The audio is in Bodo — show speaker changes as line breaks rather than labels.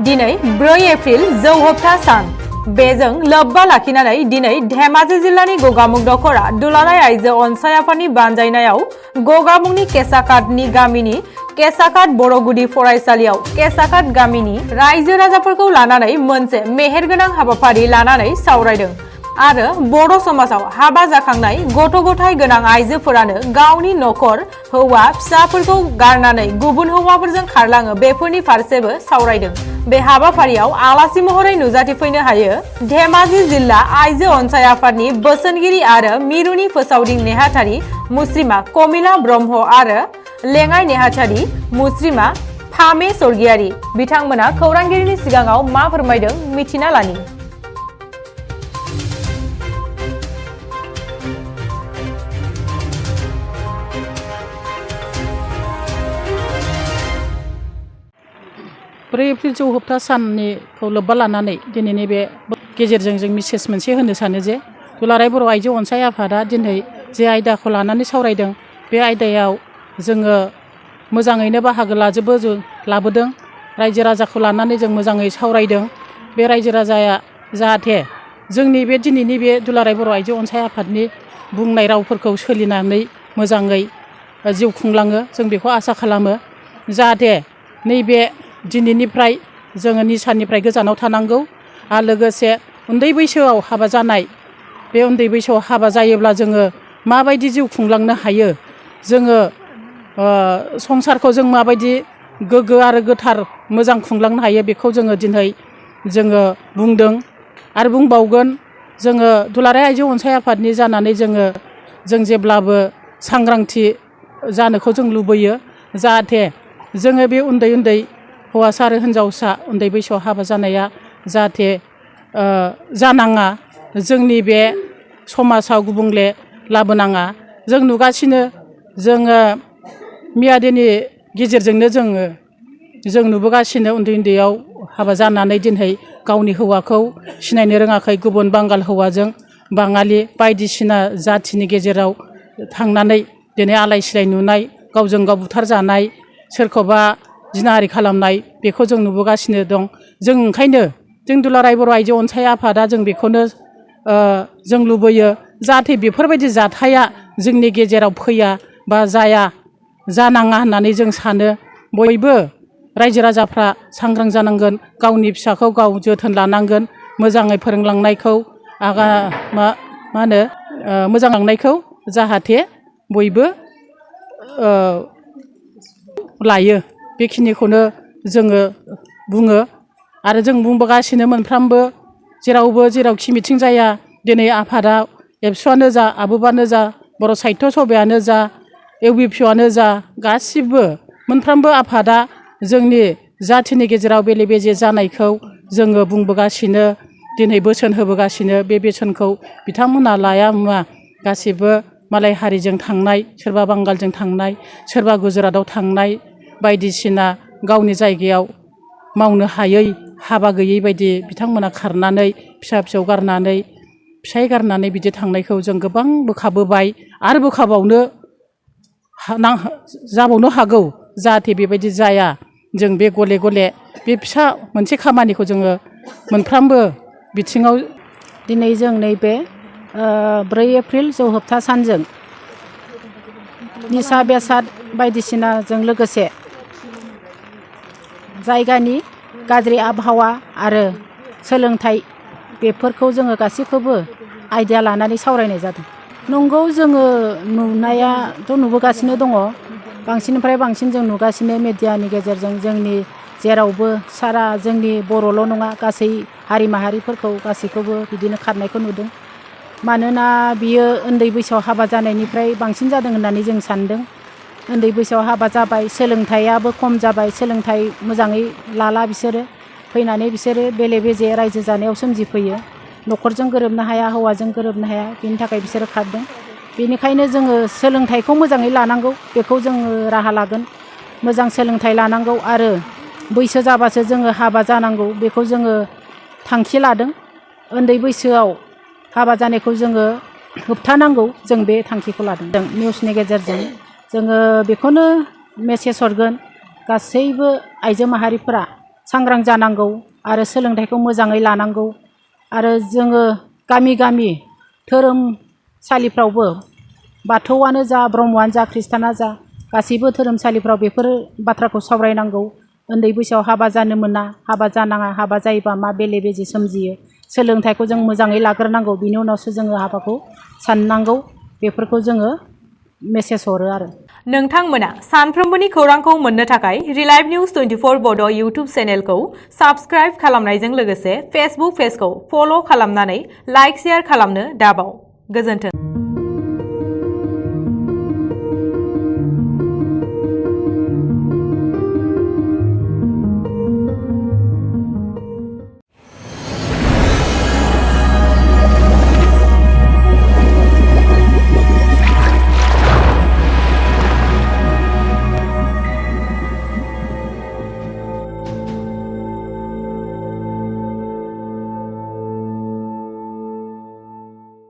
दिनै 4 एप्रिल जौहोबथा सान बेजों लोब्बा लाखिनानै दिनै धेमाजि जिल्लानि गगामुग दख'रा दुलाराय आइजो अनसाय आफादनि बानजायनायाव गगामुगनि केसाकाटनि गामिनि केसाकाट बर'गुदि फरायसालियाव केसाकाट गामिनि रायजो राजाफोरखौ लानानै मोनसे मेहेरगोनां हाबाफारि लानानै सावरायदों आरो बर' समाजाव हाबा जाखांनाय गथ' गथाय गोनां आइजोफोरानो गावनि नखर हौवा फिसाफोरखौ गारनानै गुबुन हौवाफोरजों खारलाङो बेफोरनि फारसेबो सावरायदों। बे हाबाफारियाव आलासि महरै नुजाथिफैनो हायो धेमाजि जिल्ला आइजो अनसाय आफादनि बोसोनगिरि आरो मिरुनि फोसावदिं नेहाथारि मुस्रिमा कमिला ब्रह्म आरो लेङाइ नेहाथारि मुस्रिमा फामे सरगियारि बिथांमोना खौरांगिरिनि सिगाङाव मा फोरमायदों मिथिना लानि।
एप्रिल जौहोबथा साननिखौ लोब्बा लानानै दिनैनि बे गेजेरजों जों मेसेज मोनसे होनो सानो जे दुलाराय बर' आइजो अनसाय आफादा दिनै जे आयदाखौ लानानै सावरायदों बे आयदायाव जोङो मोजाङैनो बाहागो लाबोदों रायजो राजाखौ लानानै जों मोजाङै सावरायदों। बे रायजो राजाया जाहाथे जोंनि बे दिनैनि बे दुलाराय बर' आइजो अनसाय आफादनि बुंनाय रावफोरखौ सोलिनानै मोजाङै जिउ खुंलाङो जों बेखौ आसा खालामो। जाहाथे नैबे दिनैनिफ्राय जोङो निसानिफ्राय गोजानाव थानांगौ आरो लोगोसे उन्दै बैसोआव हाबा जानाय बे उन्दै बैसोआव हाबा जायोब्ला जोङो माबायदि जिउ खुंलांनो हायो जोङो संसारखौ जों माबायदि गोग्गो आरो गोथार मोजां खुंलांनो हायो बेखौ जोङो दिनै जोङो बुंदों आरो बुंबावगोन। जोङो दुलाराय आइजो अनसाय आफादनि जानानै जों जेब्लाबो सांग्रांथि जानोखौ जों लुबैयो जाहाथे जोङो बे उन्दै हौवासा आरो हिन्जावसा उन्दै बैसोआव हाबा जानाया जाहाथे जानाङा जोंनि बे समाजाव गुबुंले लाबोनाङा। जों नुगासिनो जोङो मियादिनि गेजेरजोंनो जों नुबोगासिनो उन्दैयाव हाबा जानानै दिनै गावनि हौवाखौ सिनायनो रोङाखै गुबुन बांगाल हौवाजों बाङालि बायदिसिना जाथिनि गेजेराव थांनानै दिनै आलाय सिलाय नुनाय गावजों गाव बुथारजानाय सोरखौबा जिनाहारि खालामनाय बेखौ जों नुबोगासिनो दं। जों ओंखायनो जों दुलाराय बर' आइजो अनसाय आफादा जों बेखौनो जों लुबैयो जाहाथे बेफोरबायदि जाथाया जोंनि गेजेराव फैया बा जानाङा होननानै जों सानो। बयबो रायजो राजाफ्रा सांग्रां जानांगोन गावनि फिसाखौ गाव जोथोन लानांगोन मोजाङै फोरोंलांनायखौ मोजां लांनायखौ जाहाथे बयबो लायो बेखिनिखौनो जोङो बुङो आरो जों बुंबोगासिनो मोनफ्रामबो जेरावखि मिथिं जाया दिनै आफादा एबसुआनो जा आबुबानो जा बर' साहित्य सभायानो जा ABWFआनो जा गासिबो मोनफ्रोमबो आफादा जोंनि जाथिनि गेजेराव बेले बेजे जानायखौ जोङो बुंबोगासिनो दिनै बोसोन होबोगासिनो। बे बेसोनखौ बिथांमोना लाया मुवा गासिबो मालाय हारिजों थांनाय सोरबा बांगालजों थांनाय सोरबा गुजरातआव थांनाय बायदिसिना गावनि जायगायाव मावनो हायै हाबा गैयै बायदि बिथांमोना खारनानै फिसा गारनानै फिसाय गारनानै बिदि थांनायखौ जों गोबां बोखाबोबाय आरो बोखाबावनो जाबावनो हागौ जाहाथे बेबायदि जाया। जों बे गले बे फिसा मोनसे खामानिखौ जोङो मोनफ्रोमबो बिथिङाव दिनै जों नैबे 4 एप्रिल जौहोबथा सानजों निसा बेसाद बायदिसिनाजों लोगोसे जायगानि गाज्रि आबहावा आरो सोलोंथाइ बेफोरखौ जोङो गासैखौबो आयदा लानानै सावरायनाय जादों। नंगौ जोङो नुनायाथ' नुबोगासिनो दङ बांसिननिफ्राय बांसिन जों नुगासिनो मेडियानि गेजेरजों जोंनि जेरावबो सारा जोंनि बर'ल' नङा गासै हारि माहारिफोरखौ गासैखौबो बिदिनो खारनायखौ नुदों। मानोना बियो उन्दै बैसोआव हाबा जानायनिफ्राय बांसिन जादों होननानै जों सान्दों। उन्दै बैसोआव हाबा जाबाय सोलोंथाइयाबो खम जाबाय सोलोंथाइ मोजाङै लाला बिसोरो फैनानै बिसोरो बेले बेजे रायजो जानायाव सोमजिफैयो न'खरजों गोरोबनो हाया हौवाजों गोरोबनो हाया बिनि थाखाय बिसोरो खारदों। बेनिखायनो जोङो सोलोंथाइखौ मोजाङै लानांगौ बेखौ जोङो राहा लागोन मोजां सोलोंथाइ लानांगौ आरो बैसो जाबासो जोङो हाबा जानांगौ बेखौ जोङो थांखि लादों। उन्दै बैसोआव हाबा जानायखौ जोङो होबथानांगौ जों बे थांखिखौ लादों। निउसनि गेजेरजों जोङो बेखौनो मेसेज हरगोन गासैबो आइजो माहारिफोरा सांग्रां जानांगौ आरो सोलोंथाइखौ मोजाङै लानांगौ आरो जोङो गामि गामि धोरोमसालिफ्रावबो बाथौआनो जा ब्रह्मआनो जा ख्रिस्टाना जा गासैबो धोरोमसालिफ्राव बेफोर बाथ्राखौ सावरायनांगौ उन्दै बैसोआव हाबा जानो मोना हाबा जानाङा हाबा जायोबा मा बेले बेजे सोमजियो सोलोंथाइखौ जों मोजाङै लाग्रोनांगौ बिनि उनावसो जोङो हाबाखौ साननांगौ बेफोरखौ जोङो मेसेज हरो आरो
नोंथांमोना सानफ्रोमबोनि खौरांखौ मोननो थाखाय रिलाइभ निउज 24 बड' इउटुब चेनेलखौ साबस्क्राइब खालामनायजों लोगोसे फेसबुक पेजखौ फल' खालामनानै लाइक शेयार खालामनो दाबाव। गोजोन्थों।